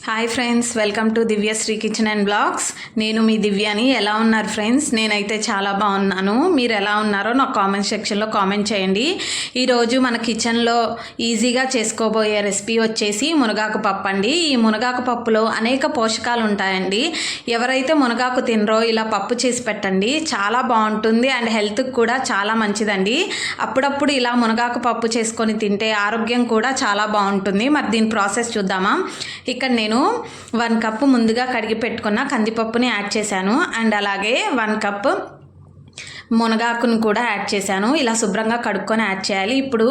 Hi friends, welcome to Divyasri kitchen and blogs. నేను మీ దివ్యాని. ఎలా ఉన్నారు ఫ్రెండ్స్? నేనైతే చాలా బాగున్నాను. మీరు ఎలా ఉన్నారో నాకు కామెంట్ సెక్షన్లో కామెంట్ చేయండి. ఈరోజు మన కిచెన్లో ఈజీగా చేసుకోబోయే రెసిపీ వచ్చేసి మునగాకు పప్పు అండి. ఈ మునగాకు పప్పులో అనేక పోషకాలు ఉంటాయండి. ఎవరైతే మునగాకు తినరో ఇలా పప్పు చేసి పెట్టండి, చాలా బాగుంటుంది అండ్ హెల్త్కి కూడా చాలా మంచిదండి. అప్పుడప్పుడు ఇలా మునగాకు పప్పు చేసుకొని తింటే ఆరోగ్యం కూడా చాలా బాగుంటుంది. మరి దీని ప్రాసెస్ చూద్దామా? ఇక్కడ నేను 1 కప్పు ముందుగా కడిగి పెట్టుకున్న కందిపప్పుని యాడ్ చేశాను అండ్ అలాగే 1 కప్ మునగాకును కూడా యాడ్ చేశాను. ఇలా శుభ్రంగా కడుక్కొని యాడ్ చేయాలి. ఇప్పుడు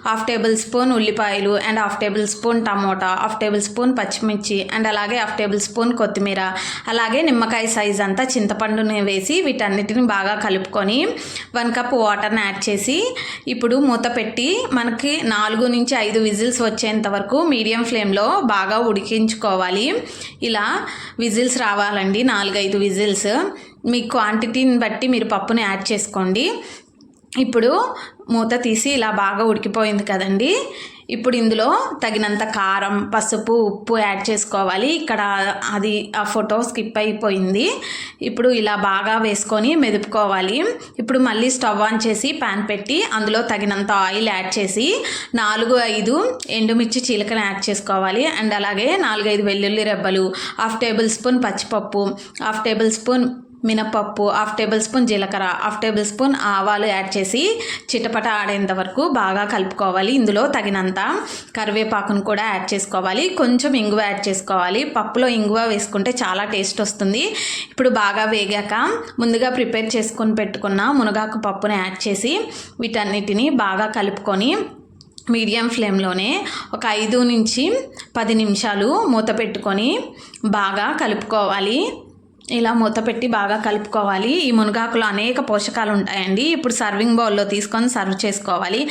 1/2 టేబుల్ స్పూన్ ఉల్లిపాయలు and 1/2 table spoon tomato, 1/2 table spoon పచ్చిమిర్చి అండ్ అలాగే 1/2 టేబుల్ స్పూన్ కొత్తిమీర, అలాగే నిమ్మకాయ సైజ్ అంతా చింతపండుని వేసి వీటన్నిటిని బాగా కలుపుకొని 1 కప్ వాటర్ని యాడ్ చేసి ఇప్పుడు మూత పెట్టి మనకి 4 నుంచి 5 విజిల్స్ వచ్చేంత వరకు మీడియం ఫ్లేమ్లో బాగా ఉడికించుకోవాలి. ఇలా విజిల్స్ రావాలండి, 4-5 విజిల్స్. మీ క్వాంటిటీని బట్టి మీరు పప్పుని యాడ్ చేసుకోండి. ఇప్పుడు మూత తీసి ఇలా బాగా ఉడికిపోయింది కదండి. ఇప్పుడు ఇందులో తగినంత కారం, పసుపు, ఉప్పు యాడ్ చేసుకోవాలి. ఇక్కడ అది ఆ ఫోటో స్కిప్ అయిపోయింది. ఇప్పుడు ఇలా బాగా వేసుకొని మెదుపుకోవాలి. ఇప్పుడు మళ్ళీ స్టవ్ ఆన్ చేసి ప్యాన్ పెట్టి అందులో తగినంత ఆయిల్ యాడ్ చేసి 4-5 ఎండుమిర్చి చీలకలు యాడ్ చేసుకోవాలి. అండ్ అలాగే 4-5 వెల్లుల్లి రెబ్బలు, 1/2 టేబుల్ స్పూన్ పచ్చిపప్పు, 1/2 టేబుల్ స్పూన్ మినపప్పు, 1/2 టేబుల్ స్పూన్ జీలకర్ర, 1/2 టేబుల్ స్పూన్ ఆవాలు యాడ్ చేసి చిటపట ఆడేంత వరకు బాగా కలుపుకోవాలి. ఇందులో తగినంత కరివేపాకును కూడా యాడ్ చేసుకోవాలి. కొంచెం ఇంగువ యాడ్ చేసుకోవాలి. పప్పులో ఇంగువ వేసుకుంటే చాలా టేస్ట్ వస్తుంది. ఇప్పుడు బాగా వేగాక ముందుగా ప్రిపేర్ చేసుకొని పెట్టుకున్న మునగాకు పప్పుని యాడ్ చేసి వీటన్నిటిని బాగా కలుపుకొని మీడియం ఫ్లేమ్లోనే ఒక 5 నుంచి 10 నిమిషాలు మూత పెట్టుకొని బాగా కలుపుకోవాలి. ఇలా మూత పెట్టి బాగా కలుపుకోవాలి. ఈ మునగాకులో అనేక పోషకాలు ఉంటాయండి. ఇప్పుడు సర్వింగ్ బౌల్లో తీసుకొని సర్వ్ చేసుకోవాలి.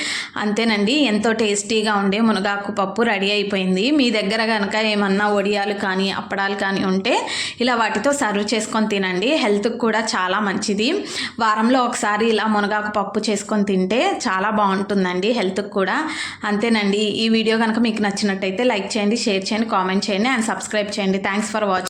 అంతేనండి, ఎంతో టేస్టీగా ఉండే మునగాకు పప్పు రెడీ అయిపోయింది. మీ దగ్గర కనుక ఏమన్నా వడియాలు కానీ అప్పడాలు కానీ ఉంటే ఇలా వాటితో సర్వ్ చేసుకొని తినండి. హెల్త్కి కూడా చాలా మంచిది. వారంలో ఒకసారి ఇలా మునగాకు పప్పు చేసుకొని తింటే చాలా బాగుంటుందండి హెల్త్కి కూడా. అంతేనండి, ఈ వీడియో కనుక మీకు నచ్చినట్టయితే లైక్ చేయండి, షేర్ చేయండి, కామెంట్ చేయండి అండ్ సబ్స్క్రైబ్ చేయండి. Thanks for watching.